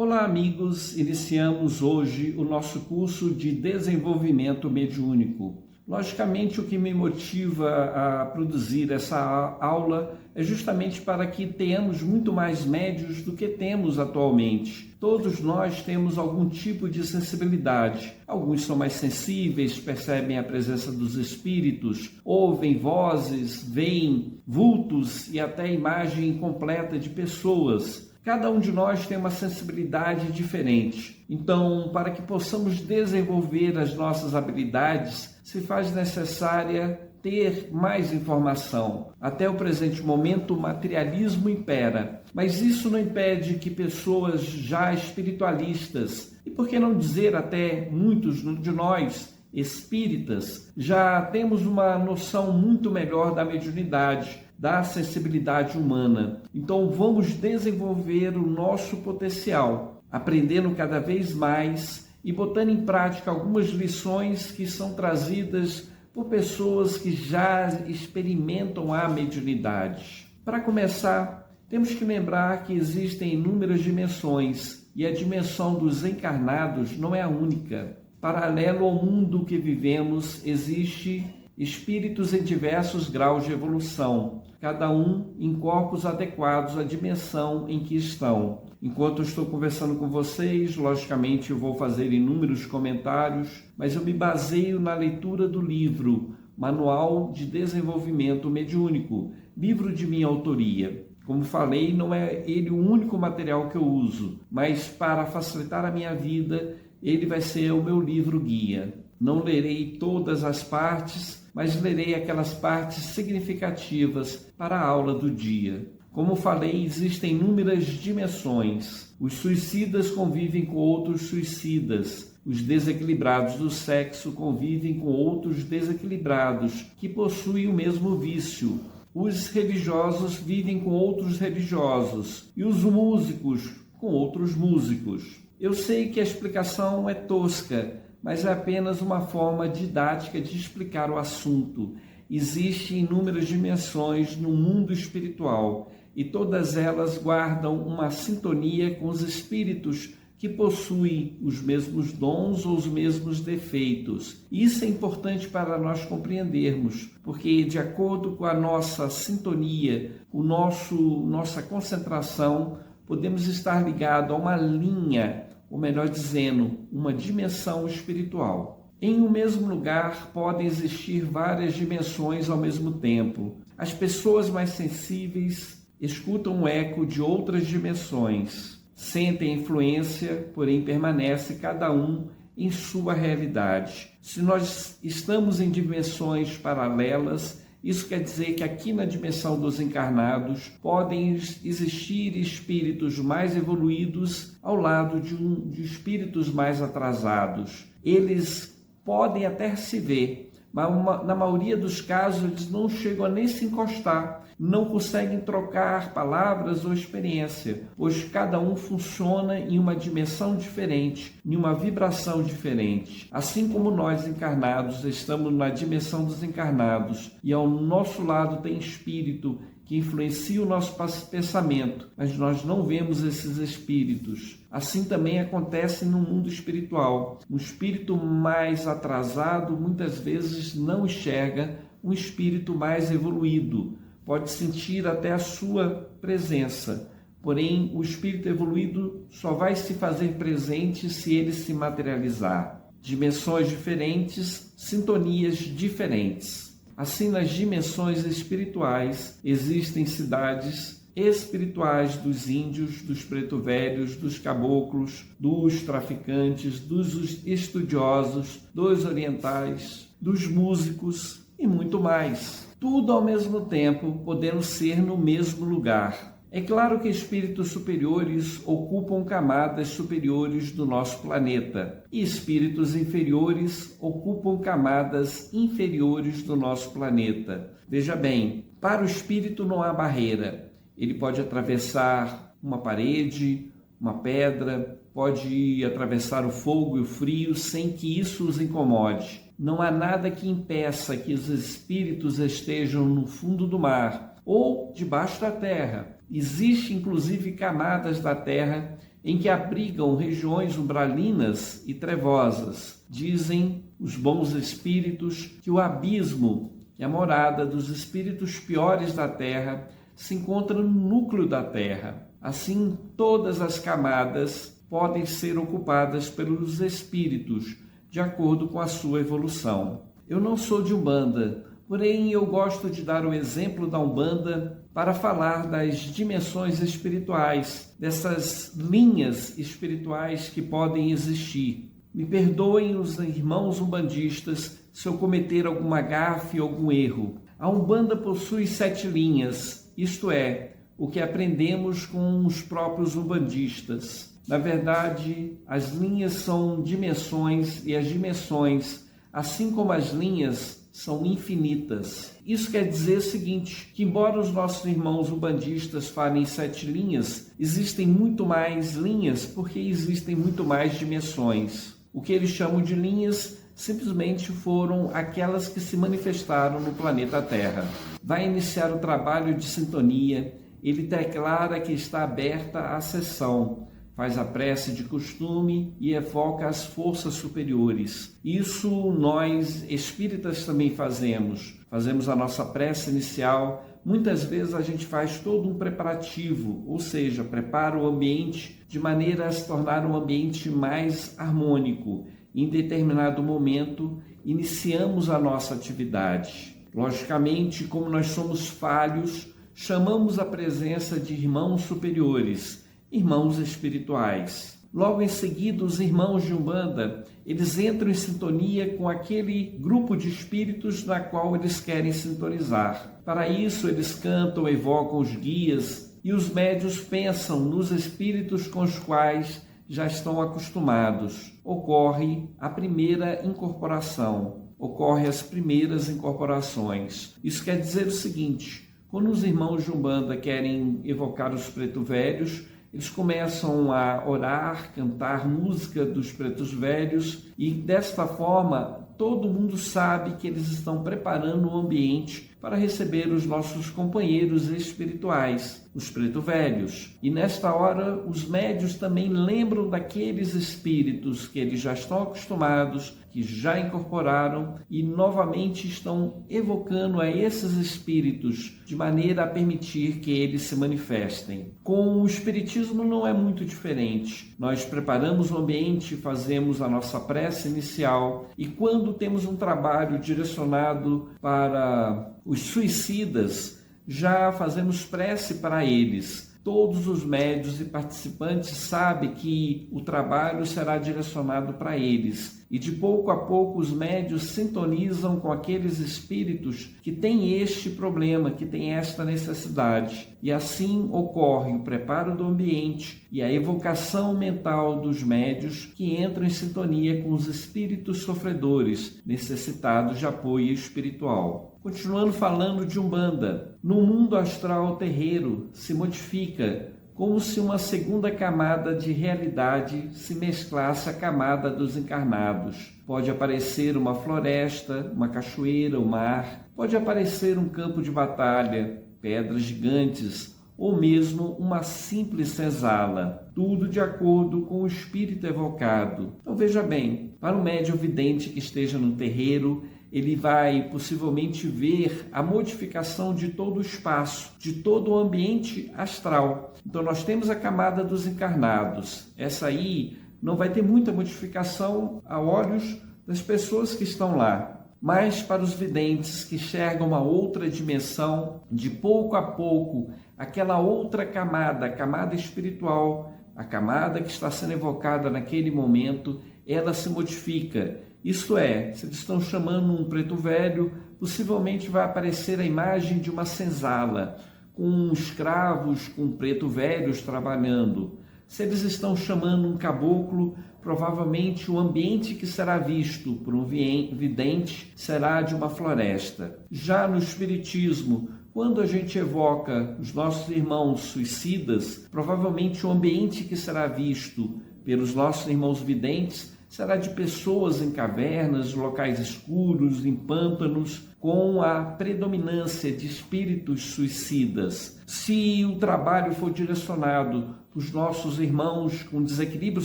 Olá, amigos! Iniciamos hoje o nosso curso de desenvolvimento mediúnico. Logicamente, o que me motiva a produzir essa aula é justamente para que tenhamos muito mais médios do que temos atualmente. Todos nós temos algum tipo de sensibilidade. Alguns são mais sensíveis, percebem a presença dos espíritos, ouvem vozes, veem vultos e até imagem completa de pessoas. Cada um de nós tem uma sensibilidade diferente. Então, para que possamos desenvolver as nossas habilidades, se faz necessária ter mais informação. Até o presente momento, o materialismo impera, mas isso não impede que pessoas já espiritualistas, e por que não dizer até muitos de nós, espíritas, já temos uma noção muito melhor da mediunidade, da sensibilidade humana. Então vamos desenvolver o nosso potencial, aprendendo cada vez mais e botando em prática algumas lições que são trazidas por pessoas que já experimentam a mediunidade. Para começar, temos que lembrar que existem inúmeras dimensões e a dimensão dos encarnados não é a única. Paralelo ao mundo que vivemos, existe espíritos em diversos graus de evolução, cada um em corpos adequados à dimensão em que estão. Enquanto eu estou conversando com vocês, logicamente eu vou fazer inúmeros comentários, mas eu me baseio na leitura do livro Manual de Desenvolvimento Mediúnico, livro de minha autoria. Como falei, não é ele o único material que eu uso, mas para facilitar a minha vida, ele vai ser o meu livro guia. Não lerei todas as partes, mas lerei aquelas partes significativas para a aula do dia. Como falei, existem inúmeras dimensões. Os suicidas convivem com outros suicidas. Os desequilibrados do sexo convivem com outros desequilibrados, que possuem o mesmo vício. Os religiosos vivem com outros religiosos. E os músicos com outros músicos. Eu sei que a explicação é tosca, mas é apenas uma forma didática de explicar o assunto. Existem inúmeras dimensões no mundo espiritual e todas elas guardam uma sintonia com os espíritos que possuem os mesmos dons ou os mesmos defeitos. Isso é importante para nós compreendermos, porque de acordo com a nossa sintonia, nossa concentração, podemos estar ligados a uma linha, ou melhor dizendo, uma dimensão espiritual. Em um mesmo lugar podem existir várias dimensões ao mesmo tempo. As pessoas mais sensíveis escutam o eco de outras dimensões, sentem influência, porém permanece cada um em sua realidade. Se nós estamos em dimensões paralelas, isso quer dizer que aqui na dimensão dos encarnados podem existir espíritos mais evoluídos ao lado de espíritos mais atrasados. Eles podem até se ver, mas na maioria dos casos eles não chegam a nem se encostar, não conseguem trocar palavras ou experiência, pois cada um funciona em uma dimensão diferente, em uma vibração diferente. Assim como nós encarnados estamos na dimensão dos encarnados e ao nosso lado tem espírito que influencia o nosso pensamento, mas nós não vemos esses espíritos. Assim também acontece no mundo espiritual. Um espírito mais atrasado muitas vezes não enxerga um espírito mais evoluído. Pode sentir até a sua presença, porém o espírito evoluído só vai se fazer presente se ele se materializar. Dimensões diferentes, sintonias diferentes. Assim, nas dimensões espirituais, existem cidades espirituais dos índios, dos preto-velhos, dos caboclos, dos traficantes, dos estudiosos, dos orientais, dos músicos e muito mais. Tudo ao mesmo tempo, podendo ser no mesmo lugar. É claro que espíritos superiores ocupam camadas superiores do nosso planeta e espíritos inferiores ocupam camadas inferiores do nosso planeta. Veja bem, para o espírito não há barreira. Ele pode atravessar uma parede, uma pedra, pode atravessar o fogo e o frio sem que isso os incomode. Não há nada que impeça que os espíritos estejam no fundo do mar ou debaixo da terra. Existem, inclusive, camadas da terra em que abrigam regiões umbralinas e trevosas. Dizem os bons espíritos que o abismo, que é a morada dos espíritos piores da Terra, se encontra no núcleo da Terra. Assim, todas as camadas podem ser ocupadas pelos espíritos, de acordo com a sua evolução. Eu não sou de Umbanda, porém eu gosto de dar o exemplo da Umbanda para falar das dimensões espirituais, dessas linhas espirituais que podem existir. Me perdoem os irmãos umbandistas se eu cometer alguma gafe ou algum erro. A Umbanda possui 7 linhas, isto é, o que aprendemos com os próprios umbandistas. Na verdade, as linhas são dimensões e as dimensões, assim como as linhas, são infinitas. Isso quer dizer o seguinte, que embora os nossos irmãos umbandistas falem 7 linhas, existem muito mais linhas porque existem muito mais dimensões. O que eles chamam de linhas simplesmente foram aquelas que se manifestaram no planeta Terra. Vai iniciar o trabalho de sintonia, ele declara que está aberta a sessão, faz a prece de costume e evoca as forças superiores. Isso nós espíritas também fazemos. Fazemos a nossa prece inicial. Muitas vezes a gente faz todo um preparativo, ou seja, prepara o ambiente de maneira a se tornar um ambiente mais harmônico. Em determinado momento, iniciamos a nossa atividade. Logicamente, como nós somos falhos, chamamos a presença de irmãos superiores, irmãos espirituais. Logo em seguida, os irmãos de Umbanda, eles entram em sintonia com aquele grupo de espíritos na qual eles querem sintonizar. Para isso, eles cantam, evocam os guias e os médios pensam nos espíritos com os quais já estão acostumados. Ocorre a primeira incorporação, ocorre as primeiras incorporações. Isso quer dizer o seguinte, quando os irmãos de Umbanda querem evocar os pretos velhos, eles começam a orar, cantar música dos pretos velhos e desta forma todo mundo sabe que eles estão preparando o ambiente para receber os nossos companheiros espirituais, os pretos velhos. E nesta hora os médios também lembram daqueles espíritos que eles já estão acostumados, que já incorporaram e novamente estão evocando a esses espíritos de maneira a permitir que eles se manifestem. Com o espiritismo não é muito diferente. Nós preparamos o ambiente, fazemos a nossa prece inicial e quando temos um trabalho direcionado para os suicidas, já fazemos prece para eles. Todos os médios e participantes sabem que o trabalho será direcionado para eles. E de pouco a pouco os médios sintonizam com aqueles espíritos que têm este problema, que têm esta necessidade. E assim ocorre o preparo do ambiente e a evocação mental dos médios que entram em sintonia com os espíritos sofredores, necessitados de apoio espiritual. Continuando falando de Umbanda, no mundo astral terreiro se modifica como se uma segunda camada de realidade se mesclasse à camada dos encarnados. Pode aparecer uma floresta, uma cachoeira, um mar, pode aparecer um campo de batalha, pedras gigantes, ou mesmo uma simples senzala, tudo de acordo com o espírito evocado. Então veja bem, para o médium vidente que esteja no terreiro, ele vai possivelmente ver a modificação de todo o espaço, de todo o ambiente astral. Então nós temos a camada dos encarnados. Essa aí não vai ter muita modificação a olhos das pessoas que estão lá. Mas para os videntes que enxergam uma outra dimensão, de pouco a pouco, aquela outra camada, a camada espiritual, a camada que está sendo evocada naquele momento, ela se modifica. Isto é, se eles estão chamando um preto velho, possivelmente vai aparecer a imagem de uma senzala, com escravos, com preto velhos trabalhando. Se eles estão chamando um caboclo, provavelmente o ambiente que será visto por um vidente será de uma floresta. Já no espiritismo, quando a gente evoca os nossos irmãos suicidas, provavelmente o ambiente que será visto pelos nossos irmãos videntes será de pessoas em cavernas, locais escuros, em pântanos, com a predominância de espíritos suicidas. Se o trabalho for direcionado os nossos irmãos com desequilíbrio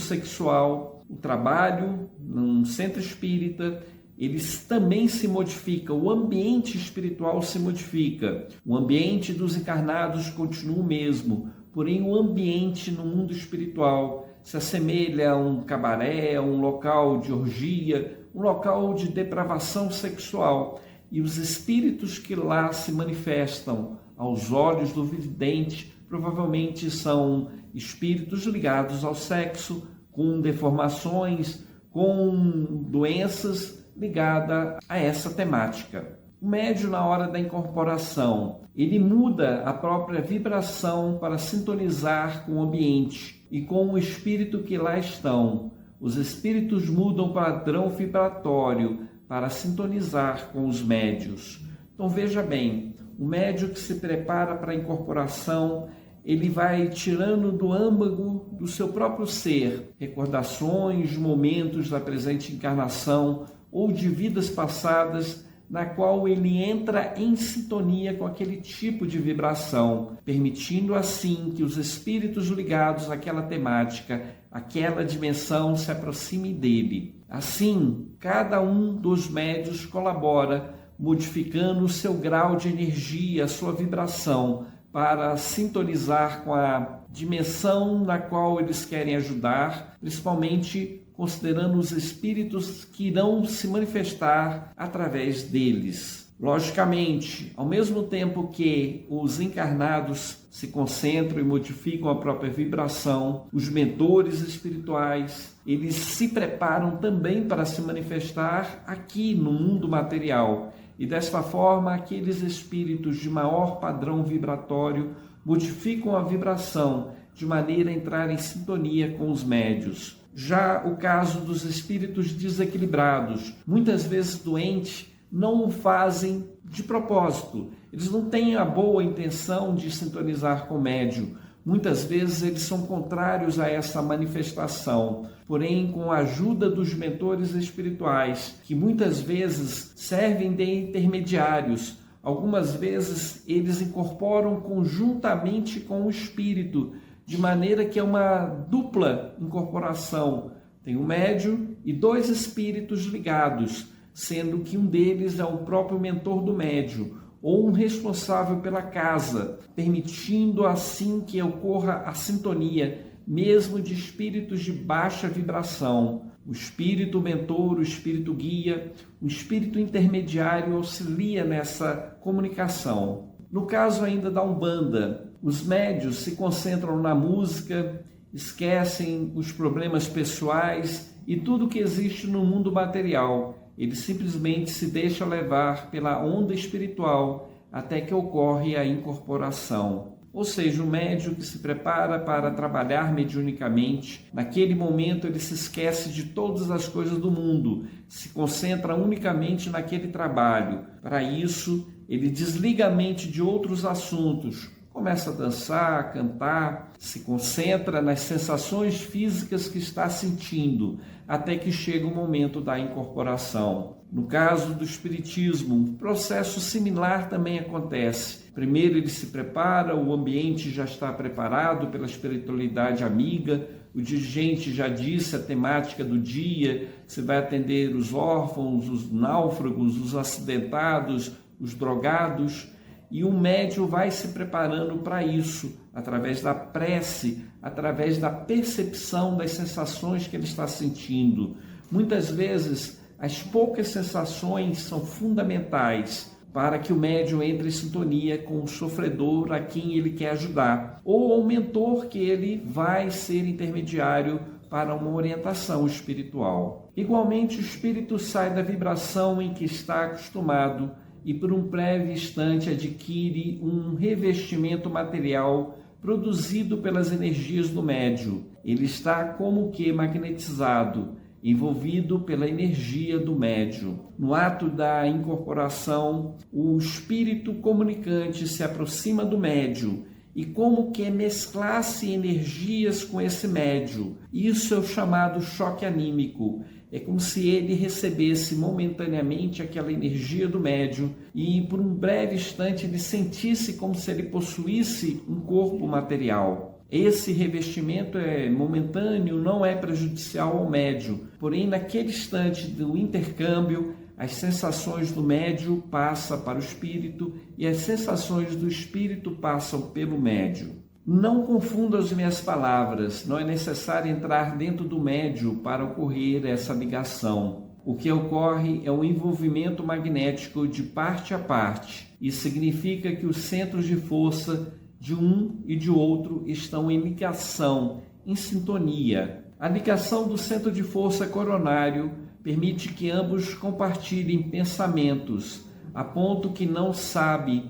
sexual, o trabalho num centro espírita, eles também se modificam, o ambiente espiritual se modifica, o ambiente dos encarnados continua o mesmo, porém o ambiente no mundo espiritual se assemelha a um cabaré, a um local de orgia, um local de depravação sexual, e os espíritos que lá se manifestam aos olhos do vidente provavelmente são espíritos ligados ao sexo, com deformações, com doenças ligadas a essa temática. O médium, na hora da incorporação, ele muda a própria vibração para sintonizar com o ambiente e com o espírito que lá estão. Os espíritos mudam o padrão vibratório para sintonizar com os médios. Então veja bem, o médium que se prepara para a incorporação, ele vai tirando do âmago do seu próprio ser recordações, momentos da presente encarnação ou de vidas passadas, na qual ele entra em sintonia com aquele tipo de vibração, permitindo assim que os espíritos ligados àquela temática, aquela dimensão, se aproximem dele. Assim, cada um dos médios colabora, modificando o seu grau de energia, a sua vibração, para sintonizar com a dimensão na qual eles querem ajudar, principalmente considerando os espíritos que irão se manifestar através deles. Logicamente, ao mesmo tempo que os encarnados se concentram e modificam a própria vibração, os mentores espirituais, eles se preparam também para se manifestar aqui no mundo material. E desta forma, aqueles espíritos de maior padrão vibratório modificam a vibração de maneira a entrar em sintonia com os médios. Já o caso dos espíritos desequilibrados, muitas vezes doentes, não o fazem de propósito. Eles não têm a boa intenção de sintonizar com o médium. Muitas vezes eles são contrários a essa manifestação, porém com a ajuda dos mentores espirituais, que muitas vezes servem de intermediários. Algumas vezes eles incorporam conjuntamente com o espírito, de maneira que é uma dupla incorporação. Tem um médium e dois espíritos ligados, sendo que um deles é o próprio mentor do médium, ou um responsável pela casa, permitindo assim que ocorra a sintonia, mesmo de espíritos de baixa vibração. O espírito mentor, o espírito guia, o espírito intermediário auxilia nessa comunicação. No caso ainda da Umbanda, os médios se concentram na música, esquecem os problemas pessoais e tudo que existe no mundo material. Ele simplesmente se deixa levar pela onda espiritual até que ocorre a incorporação. Ou seja, o médium que se prepara para trabalhar mediunicamente, naquele momento ele se esquece de todas as coisas do mundo, se concentra unicamente naquele trabalho. Para isso, ele desliga a mente de outros assuntos, começa a dançar, a cantar, se concentra nas sensações físicas que está sentindo, até que chega o momento da incorporação. No caso do espiritismo, um processo similar também acontece. Primeiro ele se prepara, o ambiente já está preparado pela espiritualidade amiga, o dirigente já disse a temática do dia, você vai atender os órfãos, os náufragos, os acidentados, os drogados, e o médium vai se preparando para isso, através da prece, através da percepção das sensações que ele está sentindo. Muitas vezes, as poucas sensações são fundamentais para que o médium entre em sintonia com o sofredor a quem ele quer ajudar, ou ao mentor que ele vai ser intermediário para uma orientação espiritual. Igualmente, o espírito sai da vibração em que está acostumado e por um breve instante adquire um revestimento material produzido pelas energias do médium. Ele está como que magnetizado, envolvido pela energia do médium. No ato da incorporação, o espírito comunicante se aproxima do médium e como que mesclasse energias com esse médium. Isso é o chamado choque anímico. É como se ele recebesse momentaneamente aquela energia do médium e por um breve instante ele sentisse como se ele possuísse um corpo material. Esse revestimento é momentâneo, não é prejudicial ao médium, porém naquele instante do intercâmbio, as sensações do médium passam para o espírito e as sensações do espírito passam pelo médium. Não confunda as minhas palavras, não é necessário entrar dentro do médium para ocorrer essa ligação. O que ocorre é um envolvimento magnético de parte a parte. Isso significa que os centros de força de um e de outro estão em ligação, em sintonia. A ligação do centro de força coronário permite que ambos compartilhem pensamentos, a ponto que não sabemos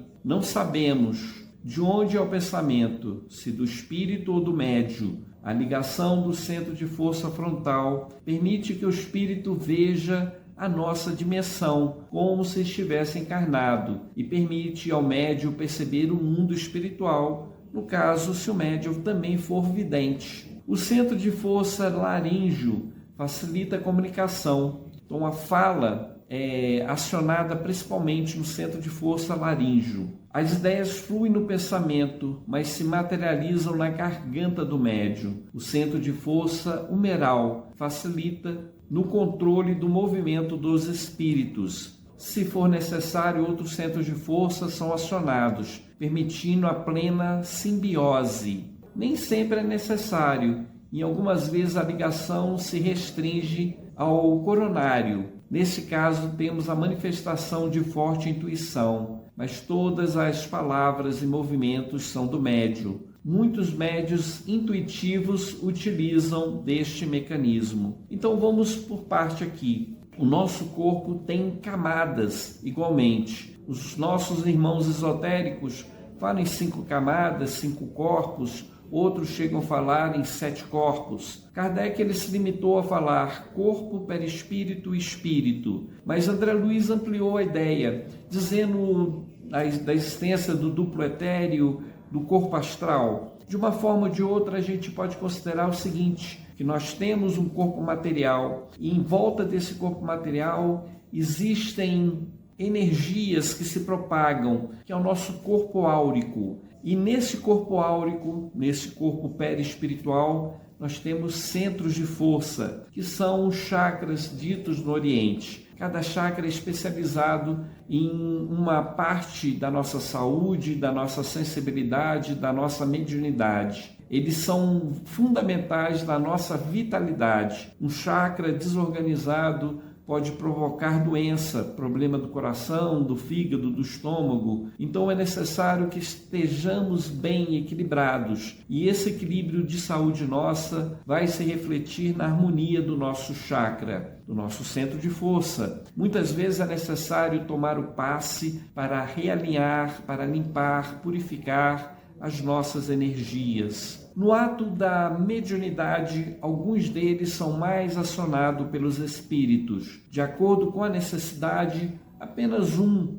de onde é o pensamento, se do espírito ou do médium. A ligação do centro de força frontal permite que o espírito veja a nossa dimensão como se estivesse encarnado e permite ao médium perceber o mundo espiritual, no caso, se o médium também for vidente. O centro de força laríngeo facilita a comunicação. Então, a fala é acionada principalmente no centro de força laríngeo. As ideias fluem no pensamento, mas se materializam na garganta do médium. O centro de força humeral facilita no controle do movimento dos espíritos. Se for necessário, outros centros de força são acionados, permitindo a plena simbiose. Nem sempre é necessário. Em algumas vezes a ligação se restringe ao coronário. Nesse caso, temos a manifestação de forte intuição, mas todas as palavras e movimentos são do médium. Muitos médiuns intuitivos utilizam deste mecanismo. Então vamos por parte aqui. O nosso corpo tem camadas igualmente. Os nossos irmãos esotéricos falam em 5 camadas, 5 corpos. Outros chegam a falar em 7 corpos. Kardec ele se limitou a falar corpo, perispírito e espírito. Mas André Luiz ampliou a ideia, dizendo da existência do duplo etéreo, do corpo astral. De uma forma ou de outra, a gente pode considerar o seguinte, que nós temos um corpo material e em volta desse corpo material existem energias que se propagam, que é o nosso corpo áurico. E nesse corpo áurico, nesse corpo perispiritual, nós temos centros de força, que são os chakras ditos no Oriente. Cada chakra é especializado em uma parte da nossa saúde, da nossa sensibilidade, da nossa mediunidade. Eles são fundamentais na nossa vitalidade. Um chakra desorganizado pode provocar doença, problema do coração, do fígado, do estômago. Então é necessário que estejamos bem equilibrados. E esse equilíbrio de saúde nossa vai se refletir na harmonia do nosso chakra, do nosso centro de força. Muitas vezes é necessário tomar o passe para realinhar, para limpar, purificar as nossas energias. No ato da mediunidade, alguns deles são mais acionados pelos espíritos. De acordo com a necessidade, apenas o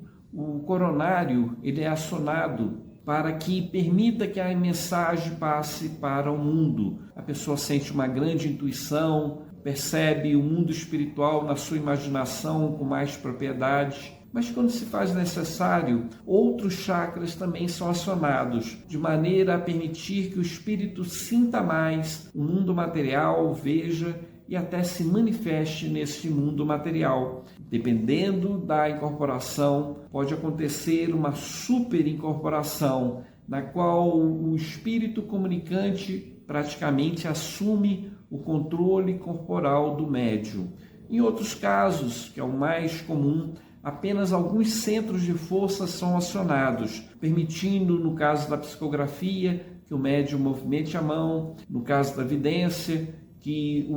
coronário, ele é acionado para que permita que a mensagem passe para o mundo. A pessoa sente uma grande intuição, percebe o mundo espiritual na sua imaginação com mais propriedade. Mas quando se faz necessário, outros chakras também são acionados, de maneira a permitir que o espírito sinta mais o mundo material, veja e até se manifeste neste mundo material. Dependendo da incorporação, pode acontecer uma superincorporação, na qual o espírito comunicante praticamente assume o controle corporal do médium. Em outros casos, que é o mais comum, apenas alguns centros de força são acionados, permitindo, no caso da psicografia, que o médium movimente a mão, no caso da vidência, que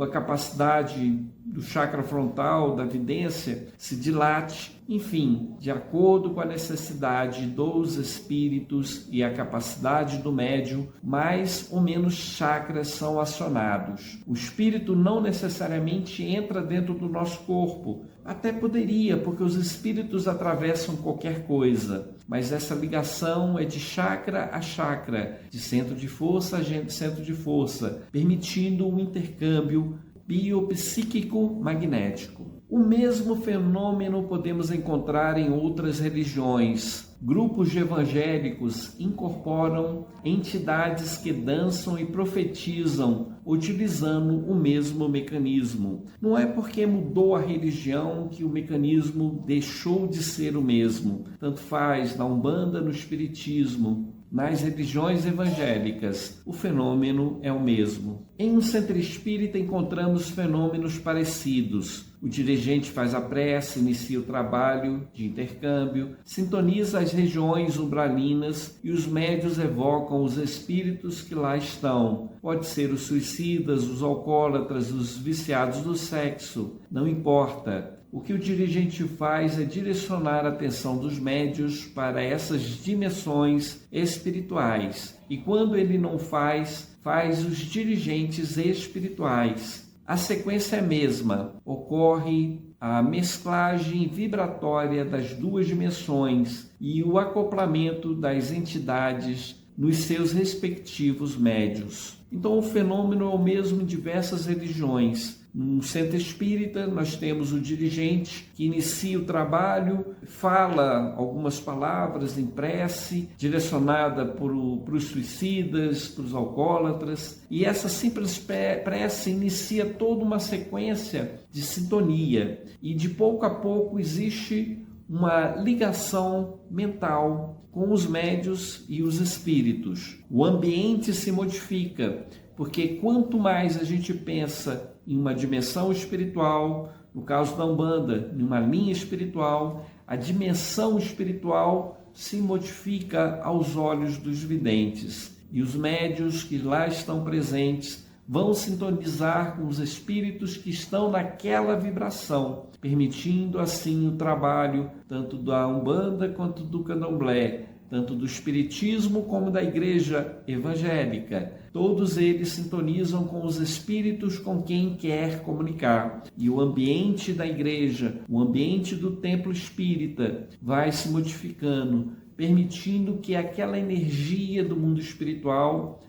a capacidade do chakra frontal, da vidência, se dilate. Enfim, de acordo com a necessidade dos espíritos e a capacidade do médium, mais ou menos chakras são acionados. O espírito não necessariamente entra dentro do nosso corpo. Até poderia, porque os espíritos atravessam qualquer coisa. Mas essa ligação é de chakra a chakra, de centro de força a centro de força, permitindo um intercâmbio biopsíquico-magnético. O mesmo fenômeno podemos encontrar em outras religiões. Grupos de evangélicos incorporam entidades que dançam e profetizam utilizando o mesmo mecanismo. Não é porque mudou a religião que o mecanismo deixou de ser o mesmo. Tanto faz na Umbanda, no Espiritismo, nas religiões evangélicas, o fenômeno é o mesmo. Em um centro espírita encontramos fenômenos parecidos. O dirigente faz a prece, inicia o trabalho de intercâmbio, sintoniza as regiões umbralinas e os médiuns evocam os espíritos que lá estão. Pode ser os suicidas, os alcoólatras, os viciados do sexo, não importa. O que o dirigente faz é direcionar a atenção dos médiuns para essas dimensões espirituais. E quando ele não faz os dirigentes espirituais. A sequência é a mesma. Ocorre a mesclagem vibratória das duas dimensões e o acoplamento das entidades nos seus respectivos médiuns. Então o fenômeno é o mesmo em diversas religiões. No centro espírita, nós temos o dirigente que inicia o trabalho, fala algumas palavras em prece, direcionada para os suicidas, para os alcoólatras, e essa simples prece inicia toda uma sequência de sintonia, e de pouco a pouco existe uma ligação mental com os médiuns e os espíritos. O ambiente se modifica, porque quanto mais a gente pensa em uma dimensão espiritual, no caso da Umbanda, em uma linha espiritual, a dimensão espiritual se modifica aos olhos dos videntes. E os médiuns que lá estão presentes vão sintonizar com os espíritos que estão naquela vibração, permitindo assim o trabalho tanto da Umbanda quanto do Candomblé, tanto do Espiritismo como da Igreja Evangélica. Todos eles sintonizam com os espíritos com quem quer comunicar. E o ambiente da igreja, o ambiente do templo espírita vai se modificando, permitindo que aquela energia do mundo espiritual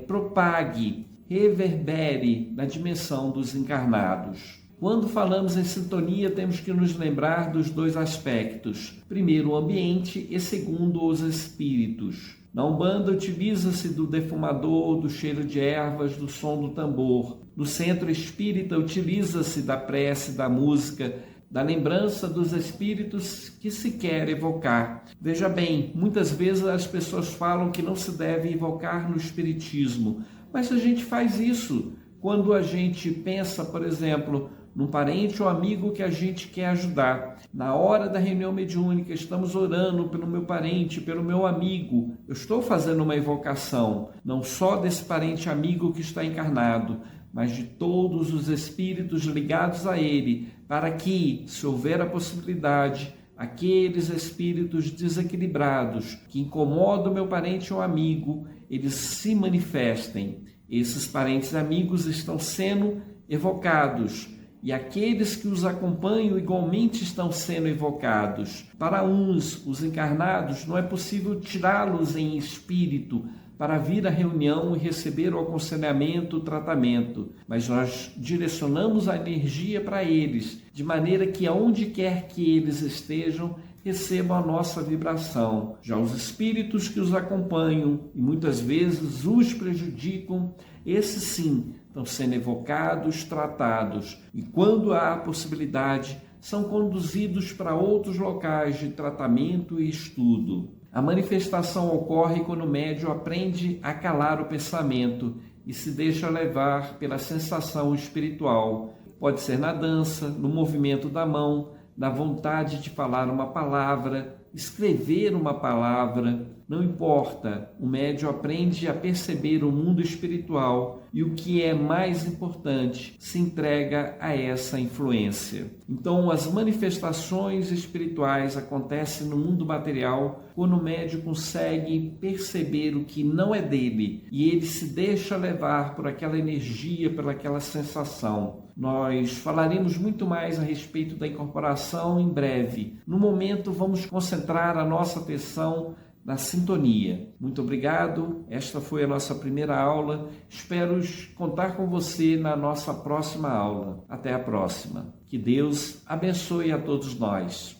propague, reverbere na dimensão dos encarnados. Quando falamos em sintonia, temos que nos lembrar dos dois aspectos. Primeiro, o ambiente e segundo, os espíritos. Na Umbanda, utiliza-se do defumador, do cheiro de ervas, do som do tambor. No centro espírita, utiliza-se da prece, da música, da lembrança dos espíritos que se quer evocar. Veja bem, muitas vezes as pessoas falam que não se deve evocar no espiritismo, mas a gente faz isso quando a gente pensa, por exemplo, num parente ou amigo que a gente quer ajudar. Na hora da reunião mediúnica, estamos orando pelo meu parente, pelo meu amigo. Eu estou fazendo uma evocação, não só desse parente amigo que está encarnado, mas de todos os espíritos ligados a ele, para que, se houver a possibilidade, aqueles espíritos desequilibrados que incomodam meu parente ou amigo, eles se manifestem. Esses parentes e amigos estão sendo evocados, e aqueles que os acompanham igualmente estão sendo evocados. Para uns, os encarnados, não é possível tirá-los em espírito para vir à reunião e receber o aconselhamento, o tratamento, mas nós direcionamos a energia para eles, de maneira que aonde quer que eles estejam, recebam a nossa vibração. Já os espíritos que os acompanham e muitas vezes os prejudicam, esses sim estão sendo evocados, tratados, e quando há possibilidade, são conduzidos para outros locais de tratamento e estudo. A manifestação ocorre quando o médium aprende a calar o pensamento e se deixa levar pela sensação espiritual. Pode ser na dança, no movimento da mão, na vontade de falar uma palavra, escrever uma palavra, não importa. O médium aprende a perceber o mundo espiritual e, o que é mais importante, se entrega a essa influência. Então, as manifestações espirituais acontecem no mundo material quando o médium consegue perceber o que não é dele e ele se deixa levar por aquela energia, por aquela sensação. Nós falaremos muito mais a respeito da incorporação em breve. No momento, vamos concentrar a nossa atenção na sintonia. Muito obrigado. Esta foi a nossa primeira aula. Espero contar com você na nossa próxima aula. Até a próxima. Que Deus abençoe a todos nós.